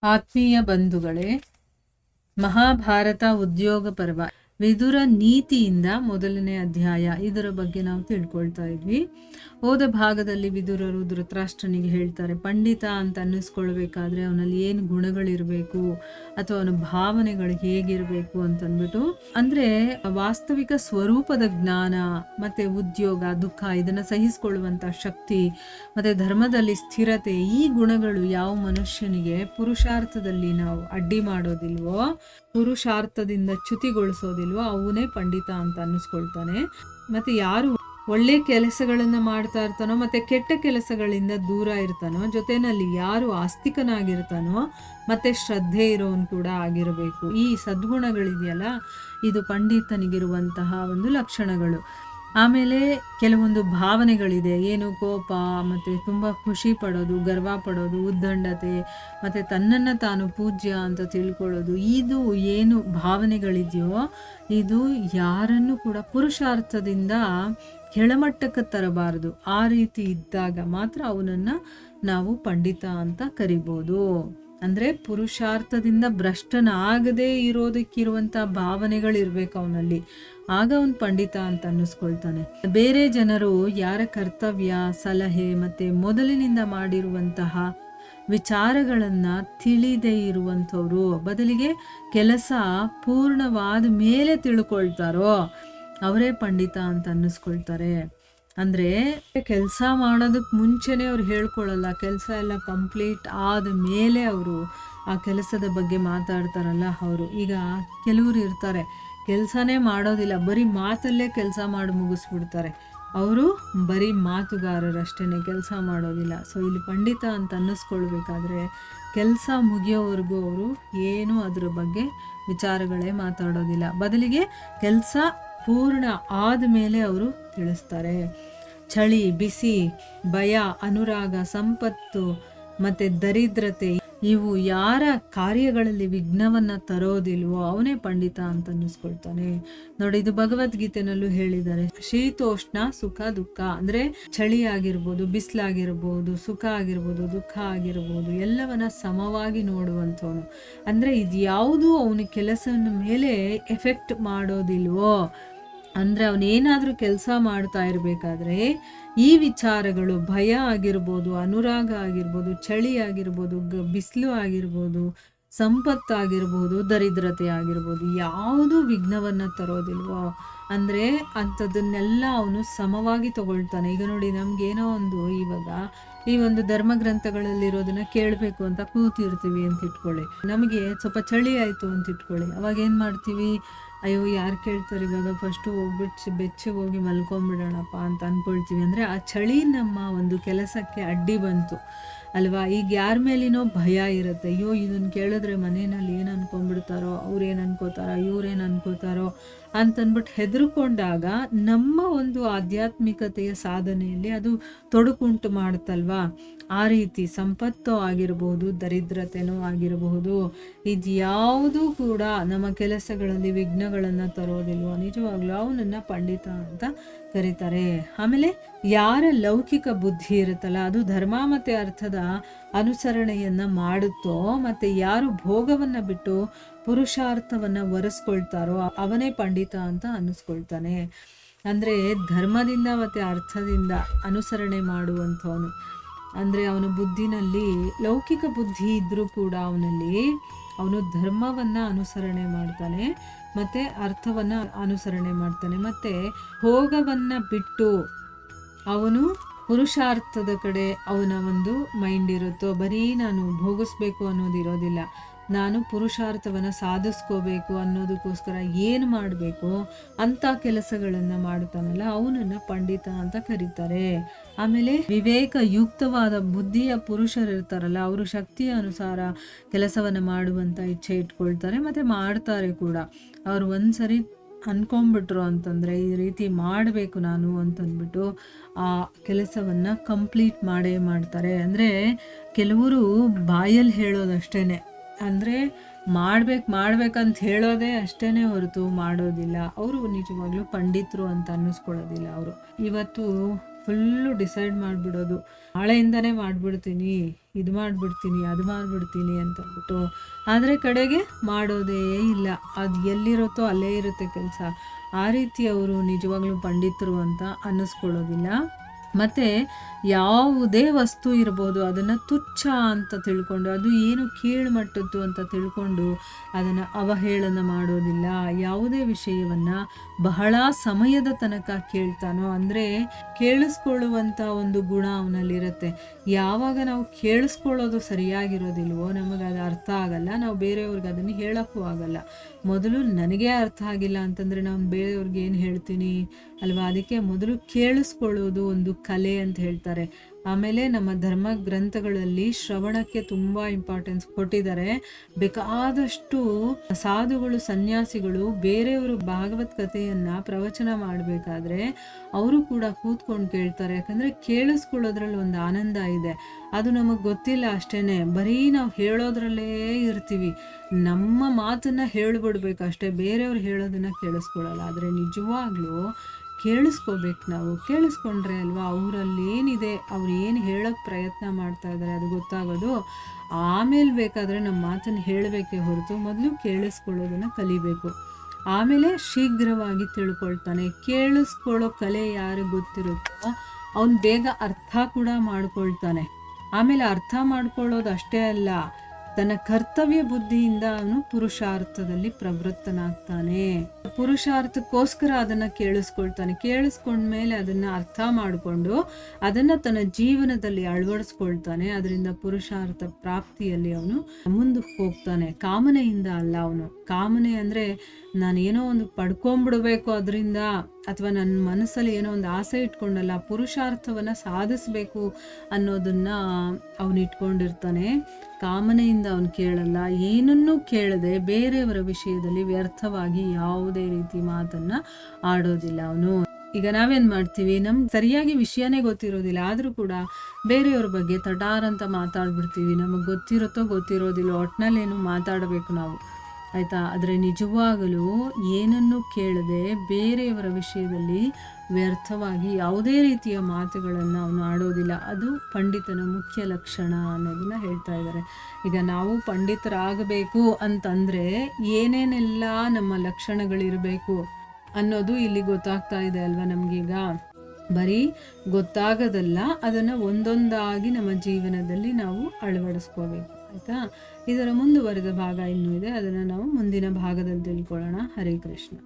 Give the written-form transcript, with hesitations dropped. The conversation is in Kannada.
ಆತ್ಮೀಯ ಬಂಧುಗಳೇ, ಮಹಾಭಾರತ ಉದ್ಯೋಗ ಪರ್ವ ವಿದುರ ನೀತಿಯಿಂದ ಮೊದಲನೇ ಅಧ್ಯಾಯ, ಇದರ ಬಗ್ಗೆ ನಾವು ತಿಳ್ಕೊಳ್ತಾ ಇದ್ವಿ. ಹೋದ ಭಾಗದಲ್ಲಿ ವಿದುರರು ಧೃತರಾಷ್ಟ್ರನಿಗೆ ಹೇಳ್ತಾರೆ, ಪಂಡಿತ ಅಂತ ಅನ್ನಿಸ್ಕೊಳ್ಬೇಕಾದ್ರೆ ಅವನಲ್ಲಿ ಏನು ಗುಣಗಳಿರಬೇಕು ಅಥವಾ ಅವನ ಭಾವನೆಗಳು ಹೇಗಿರಬೇಕು ಅಂತಂದ್ಬಿಟ್ಟು, ಅಂದ್ರೆ ವಾಸ್ತವಿಕ ಸ್ವರೂಪದ ಜ್ಞಾನ ಮತ್ತೆ ಉದ್ಯೋಗ, ದುಃಖ ಇದನ್ನ ಸಹಿಸಿಕೊಳ್ಳುವಂತ ಶಕ್ತಿ ಮತ್ತೆ ಧರ್ಮದಲ್ಲಿ ಸ್ಥಿರತೆ, ಈ ಗುಣಗಳು ಯಾವ ಮನುಷ್ಯನಿಗೆ ಪುರುಷಾರ್ಥದಲ್ಲಿ ನಾವು ಅಡ್ಡಿ ಮಾಡೋದಿಲ್ವೋ, ಪುರುಷಾರ್ಥದಿಂದ ಚ್ಯುತಿಗೊಳಿಸೋದಿಲ್ವೋ ಅವನೇ ಪಂಡಿತ ಅಂತ ಅನ್ನಿಸ್ಕೊಳ್ತಾನೆ. ಮತ್ತೆ ಯಾರು ಒಳ್ಳೆ ಕೆಲಸಗಳನ್ನ ಮಾಡ್ತಾ ಇರ್ತಾನೋ ಮತ್ತೆ ಕೆಟ್ಟ ಕೆಲಸಗಳಿಂದ ದೂರ ಇರ್ತಾನೋ, ಜೊತೆನಲ್ಲಿ ಯಾರು ಆಸ್ತಿಕನಾಗಿರ್ತಾನೋ ಮತ್ತೆ ಶ್ರದ್ಧೆ ಇರೋನು ಕೂಡ ಆಗಿರಬೇಕು. ಈ ಸದ್ಗುಣಗಳಿದೆಯಲ್ಲ, ಇದು ಪಂಡಿತನಿಗಿರುವಂತಹ ಒಂದು ಲಕ್ಷಣಗಳು. ಆಮೇಲೆ ಕೆಲವೊಂದು ಭಾವನೆಗಳಿದೆ, ಏನು ಕೋಪ ಮತ್ತು ತುಂಬ ಖುಷಿ ಪಡೋದು, ಗರ್ವ ಪಡೋದು, ಉದ್ದಂಡತೆ ಮತ್ತು ತನ್ನನ್ನು ತಾನು ಪೂಜ್ಯ ಅಂತ ತಿಳ್ಕೊಳ್ಳೋದು, ಇದು ಏನು ಭಾವನೆಗಳಿದೆಯೋ ಇದು ಯಾರನ್ನು ಕೂಡ ಪುರುಷಾರ್ಥದಿಂದ ಕೆಳಮಟ್ಟಕ್ಕೆ ತರಬಾರದು. ಆ ರೀತಿ ಇದ್ದಾಗ ಮಾತ್ರ ಅವನನ್ನು ನಾವು ಪಂಡಿತ ಅಂತ ಕರಿಬೋದು. ಅಂದರೆ ಪುರುಷಾರ್ಥದಿಂದ ಭ್ರಷ್ಟನಾಗದೇ ಇರೋದಕ್ಕಿರುವಂಥ ಭಾವನೆಗಳಿರ್ಬೇಕು ಅವನಲ್ಲಿ, ಆಗ ಅವನು ಪಂಡಿತ ಅಂತ ಅನ್ನಿಸ್ಕೊಳ್ತಾನೆ. ಬೇರೆ ಜನರು ಯಾರ ಕರ್ತವ್ಯ, ಸಲಹೆ ಮತ್ತೆ ಮೊದಲಿನಿಂದ ಮಾಡಿರುವಂತಹ ವಿಚಾರಗಳನ್ನು ತಿಳಿದೇ ಇರುವಂಥವ್ರು ಬದಲಿಗೆ ಕೆಲಸ ಪೂರ್ಣವಾದ ಮೇಲೆ ತಿಳ್ಕೊಳ್ತಾರೋ ಅವರೇ ಪಂಡಿತ ಅಂತ ಅನ್ನಿಸ್ಕೊಳ್ತಾರೆ. ಅಂದರೆ ಕೆಲಸ ಮಾಡೋದಕ್ಕೆ ಮುಂಚೆನೇ ಅವ್ರು ಹೇಳ್ಕೊಳ್ಳಲ್ಲ, ಕೆಲಸ ಎಲ್ಲ ಕಂಪ್ಲೀಟ್ ಆದ ಮೇಲೆ ಅವರು ಆ ಕೆಲಸದ ಬಗ್ಗೆ ಮಾತಾಡ್ತಾರಲ್ಲ ಅವರು. ಈಗ ಕೆಲವರು ಇರ್ತಾರೆ, ಕೆಲಸನೇ ಮಾಡೋದಿಲ್ಲ, ಬರೀ ಮಾತಲ್ಲೇ ಕೆಲಸ ಮಾಡಿ ಮುಗಿಸ್ಬಿಡ್ತಾರೆ. ಅವರು ಬರೀ ಮಾತುಗಾರರಷ್ಟೇ, ಕೆಲಸ ಮಾಡೋದಿಲ್ಲ. ಸೊ ಇಲ್ಲಿ ಪಂಡಿತ ಅಂತ ಅನ್ನಿಸ್ಕೊಳ್ಬೇಕಾದ್ರೆ ಕೆಲಸ ಮುಗಿಯೋವರೆಗೂ ಅವರು ಏನೂ ಅದ್ರ ಬಗ್ಗೆ ವಿಚಾರಗಳೇ ಮಾತಾಡೋದಿಲ್ಲ, ಬದಲಿಗೆ ಕೆಲಸ ಪೂರ್ಣ ಆದಮೇಲೆ ಅವರು ತಿಳಿಸ್ತಾರೆ. ಚಳಿ, ಬಿಸಿ, ಭಯ, ಅನುರಾಗ, ಸಂಪತ್ತು ಮತ್ತು ದರಿದ್ರತೆ ಇವು ಯಾರ ಕಾರ್ಯಗಳಲ್ಲಿ ವಿಘ್ನವನ್ನು ತರೋದಿಲ್ವೋ ಅವನೇ ಪಂಡಿತ ಅಂತ ಅನ್ನಿಸ್ಕೊಳ್ತಾನೆ. ನೋಡಿ, ಇದು ಭಗವದ್ಗೀತೆನಲ್ಲೂ ಹೇಳಿದ್ದಾರೆ. ಶೀತೋಷ್ಣ, ಸುಖ, ದುಃಖ, ಅಂದರೆ ಚಳಿ ಆಗಿರ್ಬೋದು, ಬಿಸಿಲಾಗಿರ್ಬೋದು, ಸುಖ ಆಗಿರ್ಬೋದು, ದುಃಖ ಆಗಿರ್ಬೋದು, ಎಲ್ಲವನ್ನ ಸಮವಾಗಿ ನೋಡುವಂಥವನು. ಅಂದರೆ ಇದು ಯಾವುದು ಅವನ ಕೆಲಸದ ಮೇಲೆ ಎಫೆಕ್ಟ್ ಮಾಡೋದಿಲ್ವೋ, ಅಂದರೆ ಅವನೇನಾದರೂ ಕೆಲಸ ಮಾಡ್ತಾ ಇರಬೇಕಾದ್ರೆ ಈ ವಿಚಾರಗಳು, ಭಯ ಆಗಿರ್ಬೋದು, ಅನುರಾಗ ಆಗಿರ್ಬೋದು, ಚಳಿ ಆಗಿರ್ಬೋದು, ಬಿಸಿಲು ಆಗಿರ್ಬೋದು, ಸಂಪತ್ತಾಗಿರ್ಬೋದು, ದರಿದ್ರತೆ ಆಗಿರ್ಬೋದು, ಯಾವುದೂ ವಿಘ್ನವನ್ನು ತರೋದಿಲ್ವೋ, ಅಂದರೆ ಅಂಥದ್ದನ್ನೆಲ್ಲ ಅವನು ಸಮವಾಗಿ ತಗೊಳ್ತಾನೆ. ಈಗ ನೋಡಿ, ನಮಗೇನೋ ಒಂದು ಇವಾಗ ಈ ಒಂದು ಧರ್ಮ ಗ್ರಂಥಗಳಲ್ಲಿರೋದನ್ನ ಕೇಳಬೇಕು ಅಂತ ಕೂತಿರ್ತೀವಿ ಅಂತ ಇಟ್ಕೊಳ್ಳಿ, ನಮಗೆ ಸ್ವಲ್ಪ ಚಳಿ ಆಯಿತು ಅಂತ ಇಟ್ಕೊಳ್ಳಿ, ಅವಾಗ ಏನು ಮಾಡ್ತೀವಿ, ಅಯ್ಯೋ ಯಾರು ಕೇಳ್ತಾರೆ ಇವಾಗ, ಫಸ್ಟು ಹೋಗ್ಬಿಟ್ಟು ಬೆಚ್ಚಗೆ ಹೋಗಿ ಮಲ್ಕೊಂಬಿಡೋಣಪ್ಪ ಅಂತ ಅಂದ್ಕೊಳ್ತೀವಿ. ಅಂದರೆ ಆ ಚಳಿ ನಮ್ಮ ಒಂದು ಕೆಲಸಕ್ಕೆ ಅಡ್ಡಿ ಬಂತು ಅಲ್ವಾ. ಈಗ ಯಾರ ಮೇಲಿನೋ ಭಯ ಇರುತ್ತೆ, ಅಯ್ಯೋ ಇದನ್ನು ಕೇಳಿದ್ರೆ ಮನೆಯಲ್ಲಿ ಏನು ಅನ್ಕೊಂಡ್ಬಿಡ್ತಾರೋ, ಅವ್ರೇನು ಅನ್ಕೋತಾರೋ, ಇವ್ರೇನು ಅನ್ಕೋತಾರೋ ಅಂತಂದ್ಬಿಟ್ಟು ಹೆದರ್ಕೊಂಡಾಗ ನಮ್ಮ ಒಂದು ಆಧ್ಯಾತ್ಮಿಕತೆಯ ಸಾಧನೆಯಲ್ಲಿ ಅದು ತೊಡಕುಂಟು ಮಾಡುತ್ತಲ್ವಾ. ಆ ರೀತಿ ಸಂಪತ್ತು ಆಗಿರಬಹುದು, ದರಿದ್ರತೆನೂ ಆಗಿರಬಹುದು, ಇದು ಯಾವುದೂ ಕೂಡ ನಮ್ಮ ಕೆಲಸಗಳಲ್ಲಿ ವಿಘ್ನಗಳನ್ನು ತರೋದಿಲ್ವೋ ನಿಜವಾಗ್ಲೂ ಅವನನ್ನು ಪಂಡಿತ ಅಂತ ಕರೀತಾರೆ. ಆಮೇಲೆ ಯಾರ ಲೌಕಿಕ ಬುದ್ಧಿ ಇರುತ್ತಲ್ಲ, ಅದು ಧರ್ಮ ಮತ್ತು ಅರ್ಥದ ಅನುಸರಣೆಯನ್ನು ಮಾಡುತ್ತೋ, ಮತ್ತು ಯಾರು ಭೋಗವನ್ನು ಬಿಟ್ಟು ಪುರುಷಾರ್ಥವನ್ನು ಒರೆಸ್ಕೊಳ್ತಾರೋ ಅವನೇ ಪಂಡಿತ ಅಂತ ಅನ್ನಿಸ್ಕೊಳ್ತಾನೆ. ಅಂದರೆ ಧರ್ಮದಿಂದ ಮತ್ತು ಅರ್ಥದಿಂದ ಅನುಸರಣೆ ಮಾಡುವಂಥವನು, ಅಂದರೆ ಅವನ ಬುದ್ಧಿನಲ್ಲಿ ಲೌಕಿಕ ಬುದ್ಧಿ ಇದ್ದರೂ ಕೂಡ ಅವನು ಧರ್ಮವನ್ನು ಅನುಸರಣೆ ಮಾಡ್ತಾನೆ ಮತ್ತು ಅರ್ಥವನ್ನು ಅನುಸರಣೆ ಮಾಡ್ತಾನೆ. ಮತ್ತು ಭೋಗವನ್ನು ಬಿಟ್ಟು ಅವನು ಪುರುಷಾರ್ಥದ ಕಡೆ ಅವನ ಒಂದು ಮೈಂಡ್ ಇರುತ್ತೋ, ಬರೀ ನಾನು ಭೋಗಿಸ್ಬೇಕು ಅನ್ನೋದಿರೋದಿಲ್ಲ, ನಾನು ಪುರುಷಾರ್ಥವನ್ನು ಸಾಧಿಸ್ಕೋಬೇಕು ಅನ್ನೋದಕ್ಕೋಸ್ಕರ ಏನು ಮಾಡಬೇಕು ಅಂಥ ಕೆಲಸಗಳನ್ನು ಮಾಡ್ತಾನಲ್ಲ ಅವನನ್ನು ಪಂಡಿತ ಅಂತ ಕರೀತಾರೆ. ಆಮೇಲೆ ವಿವೇಕಯುಕ್ತವಾದ ಬುದ್ಧಿಯ ಪುರುಷರು ಇರ್ತಾರಲ್ಲ, ಅವರು ಶಕ್ತಿಯ ಅನುಸಾರ ಕೆಲಸವನ್ನು ಮಾಡುವಂಥ ಇಚ್ಛೆ ಇಟ್ಕೊಳ್ತಾರೆ ಮತ್ತು ಮಾಡ್ತಾರೆ ಕೂಡ. ಅವರು ಒಂದ್ಸರಿ ಅನ್ಕೊಂಡ್ಬಿಟ್ರು ಅಂತಂದರೆ ಈ ರೀತಿ ಮಾಡಬೇಕು ನಾನು ಅಂತಂದ್ಬಿಟ್ಟು ಆ ಕೆಲಸವನ್ನು ಕಂಪ್ಲೀಟ್ ಮಾಡೇ ಮಾಡ್ತಾರೆ. ಅಂದರೆ ಕೆಲವರು ಬಾಯಲ್ಲಿ ಹೇಳೋದಷ್ಟೇ, ಅಂದರೆ ಮಾಡ್ಬೇಕಂತ ಹೇಳೋದೇ ಅಷ್ಟೇ ಹೊರತು ಮಾಡೋದಿಲ್ಲ. ಅವರು ನಿಜವಾಗ್ಲೂ ಪಂಡಿತರು ಅಂತ ಅನ್ನಿಸ್ಕೊಳ್ಳೋದಿಲ್ಲ. ಅವರು ಇವತ್ತು ಫುಲ್ಲು ಡಿಸೈಡ್ ಮಾಡಿಬಿಡೋದು, ನಾಳೆಯಿಂದನೇ ಮಾಡಿಬಿಡ್ತೀನಿ, ಇದು ಮಾಡಿಬಿಡ್ತೀನಿ, ಅದು ಮಾಡಿಬಿಡ್ತೀನಿ ಅಂತಂದ್ಬಿಟ್ಟು. ಆದರೆ ಕಡೆಗೆ ಮಾಡೋದೇ ಇಲ್ಲ. ಅದು ಎಲ್ಲಿರುತ್ತೋ ಅಲ್ಲೇ ಇರುತ್ತೆ ಕೆಲಸ. ಆ ರೀತಿ ಅವರು ನಿಜವಾಗ್ಲೂ ಪಂಡಿತರು ಅಂತ ಅನ್ನಿಸ್ಕೊಳ್ಳೋದಿಲ್ಲ. ಮತ್ತು ಯಾವುದೇ ವಸ್ತು ಇರ್ಬೋದು ಅದನ್ನು ತುಚ್ಛ ಅಂತ ತಿಳ್ಕೊಂಡು, ಅದು ಏನು ಕೀಳ್ಮಟ್ಟದ್ದು ಅಂತ ತಿಳ್ಕೊಂಡು ಅದನ್ನು ಅವಹೇಳನ ಮಾಡೋದಿಲ್ಲ. ಯಾವುದೇ ವಿಷಯವನ್ನು ಬಹಳ ಸಮಯದ ತನಕ ಕೇಳ್ತಾನೋ, ಅಂದರೆ ಕೇಳಿಸ್ಕೊಳ್ಳುವಂಥ ಒಂದು ಗುಣ ಅವನಲ್ಲಿರುತ್ತೆ. ಯಾವಾಗ ನಾವು ಕೇಳಿಸ್ಕೊಳ್ಳೋದು ಸರಿಯಾಗಿರೋದಿಲ್ವೋ ನಮಗೆ ಅದು ಅರ್ಥ ಆಗಲ್ಲ, ನಾವು ಬೇರೆಯವ್ರಿಗೆ ಅದನ್ನು ಹೇಳೋಕ್ಕೂ ಆಗಲ್ಲ. ಮೊದಲು ನನಗೆ ಅರ್ಥ ಆಗಿಲ್ಲ ಅಂತಂದರೆ ನಾನು ಬೇರೆಯವ್ರಿಗೆ ಏನು ಹೇಳ್ತೀನಿ ಅಲ್ವಾ? ಅದಕ್ಕೆ ಮೊದಲು ಕೇಳಿಸ್ಕೊಳ್ಳೋದು ಒಂದು ಕಲೆ ಅಂತ ಹೇಳ್ತಾರೆ. ಆಮೇಲೆ ನಮ್ಮ ಧರ್ಮ ಗ್ರಂಥಗಳಲ್ಲಿ ಶ್ರವಣಕ್ಕೆ ತುಂಬ ಇಂಪಾರ್ಟೆನ್ಸ್ ಕೊಟ್ಟಿದ್ದಾರೆ. ಬೇಕಾದಷ್ಟು ಸಾಧುಗಳು, ಸನ್ಯಾಸಿಗಳು ಬೇರೆಯವರು ಭಾಗವತ್ ಕಥೆಯನ್ನು ಪ್ರವಚನ ಮಾಡಬೇಕಾದ್ರೆ ಅವರು ಕೂಡ ಕೂತ್ಕೊಂಡು ಕೇಳ್ತಾರೆ. ಯಾಕಂದರೆ ಕೇಳಿಸ್ಕೊಳ್ಳೋದ್ರಲ್ಲಿ ಒಂದು ಆನಂದ ಇದೆ. ಅದು ನಮಗೆ ಗೊತ್ತಿಲ್ಲ ಅಷ್ಟೇ, ಬರೀ ನಾವು ಹೇಳೋದ್ರಲ್ಲೇ ಇರ್ತೀವಿ. ನಮ್ಮ ಮಾತನ್ನು ಹೇಳಿಬಿಡ್ಬೇಕು ಅಷ್ಟೇ, ಬೇರೆಯವ್ರು ಹೇಳೋದನ್ನು ಕೇಳಿಸ್ಕೊಳ್ಳಲ್ಲ. ಆದರೆ ನಿಜವಾಗ್ಲೂ ಕೇಳಿಸ್ಕೋಬೇಕು. ನಾವು ಕೇಳಿಸ್ಕೊಂಡ್ರೆ ಅಲ್ವಾ ಅವರಲ್ಲಿ ಏನಿದೆ, ಅವ್ರು ಏನು ಹೇಳೋಕ್ಕೆ ಪ್ರಯತ್ನ ಮಾಡ್ತಾ ಇದ್ದಾರೆ ಅದು ಗೊತ್ತಾಗೋದು. ಆಮೇಲೆ ಬೇಕಾದರೆ ನಮ್ಮ ಮಾತನ್ನು ಹೇಳಬೇಕೇ ಹೊರತು ಮೊದಲು ಕೇಳಿಸ್ಕೊಳ್ಳೋದನ್ನು ಕಲಿಬೇಕು. ಆಮೇಲೆ ಶೀಘ್ರವಾಗಿ ತಿಳ್ಕೊಳ್ತಾನೆ. ಕೇಳಿಸ್ಕೊಳ್ಳೋ ಕಲೆ ಯಾರಿಗೆ ಗೊತ್ತಿರುತ್ತೋ ಅವನು ಬೇಗ ಅರ್ಥ ಕೂಡ ಮಾಡ್ಕೊಳ್ತಾನೆ. ಆಮೇಲೆ ಅರ್ಥ ಮಾಡ್ಕೊಳ್ಳೋದು ಅಷ್ಟೇ ಅಲ್ಲ, ತನ್ನ ಕರ್ತವ್ಯ ಬುದ್ಧಿಯಿಂದ ಅವನು ಪುರುಷಾರ್ಥದಲ್ಲಿ ಪ್ರವೃತ್ತನಾಗ್ತಾನೆ. ಪುರುಷಾರ್ಥಕ್ಕೋಸ್ಕರ ಅದನ್ನು ಕೇಳಿಸ್ಕೊಳ್ತಾನೆ. ಕೇಳಿಸ್ಕೊಂಡ್ಮೇಲೆ ಅದನ್ನು ಅರ್ಥ ಮಾಡಿಕೊಂಡು ಅದನ್ನು ತನ್ನ ಜೀವನದಲ್ಲಿ ಅಳವಡಿಸ್ಕೊಳ್ತಾನೆ. ಅದರಿಂದ ಪುರುಷಾರ್ಥ ಪ್ರಾಪ್ತಿಯಲ್ಲಿ ಅವನು ಮುಂದಕ್ಕೆ ಹೋಗ್ತಾನೆ. ಕಾಮನೆಯಿಂದ ಅಲ್ಲ. ಅವನು ಕಾಮನೆ ಅಂದರೆ ನಾನೇನೋ ಒಂದು ಪಡ್ಕೊಂಬಿಡ್ಬೇಕು ಅದರಿಂದ, ಅಥವಾ ನನ್ನ ಮನಸ್ಸಲ್ಲಿ ಏನೋ ಒಂದು ಆಸೆ ಇಟ್ಕೊಂಡಲ್ಲ, ಪುರುಷಾರ್ಥವನ್ನು ಸಾಧಿಸಬೇಕು ಅನ್ನೋದನ್ನು ಅವನು ಇಟ್ಕೊಂಡಿರ್ತಾನೆ. ಕಾಮನೆಯಿಂದ ಅವನು ಕೇಳಲ್ಲ. ಏನನ್ನೂ ಕೇಳದೆ ಬೇರೆಯವರ ವಿಷಯದಲ್ಲಿ ವ್ಯರ್ಥವಾಗಿ ಯಾವುದೇ ರೀತಿ ಮಾತನ್ನು ಆಡೋದಿಲ್ಲ ಅವನು. ಈಗ ನಾವೇನು ಮಾಡ್ತೀವಿ, ನಮ್ಗೆ ಸರಿಯಾಗಿ ವಿಷಯನೇ ಗೊತ್ತಿರೋದಿಲ್ಲ, ಆದರೂ ಕೂಡ ಬೇರೆಯವ್ರ ಬಗ್ಗೆ ತಟಾರಂತ ಮಾತಾಡ್ಬಿಡ್ತೀವಿ. ನಮಗೆ ಗೊತ್ತಿರುತ್ತೋ ಗೊತ್ತಿರೋದಿಲ್ಲ, ಒಟ್ಟಿನಲ್ಲೇನು ಮಾತಾಡಬೇಕು ನಾವು, ಆಯಿತಾ? ಆದರೆ ನಿಜವಾಗಲೂ ಏನನ್ನೂ ಕೇಳದೆ ಬೇರೆಯವರ ವಿಷಯದಲ್ಲಿ ವ್ಯರ್ಥವಾಗಿ ಯಾವುದೇ ರೀತಿಯ ಮಾತುಗಳನ್ನು ಅವನು ಆಡೋದಿಲ್ಲ. ಅದು ಪಂಡಿತನ ಮುಖ್ಯ ಲಕ್ಷಣ ಅನ್ನೋದನ್ನ ಹೇಳ್ತಾ ಇದ್ದಾರೆ. ಈಗ ನಾವು ಪಂಡಿತರಾಗಬೇಕು ಅಂತಂದರೆ ಏನೇನೆಲ್ಲ ನಮ್ಮ ಲಕ್ಷಣಗಳಿರಬೇಕು ಅನ್ನೋದು ಇಲ್ಲಿ ಗೊತ್ತಾಗ್ತಾ ಇದೆ ಅಲ್ವಾ ನಮಗೀಗ. ಬರೀ ಗೊತ್ತಾಗೋದಲ್ಲ, ಅದನ್ನು ಒಂದೊಂದಾಗಿ ನಮ್ಮ ಜೀವನದಲ್ಲಿ ನಾವು ಅಳವಡಿಸ್ಕೋಬೇಕು, ಆಯಿತಾ? ಇದರ ಮುಂದುವರೆದ ಭಾಗ ಇನ್ನೂ ಇದೆ, ಅದನ್ನು ನಾವು ಮುಂದಿನ ಭಾಗದಲ್ಲಿ ತಿಳ್ಕೊಳ್ಳೋಣ. ಹರೇ ಕೃಷ್ಣ.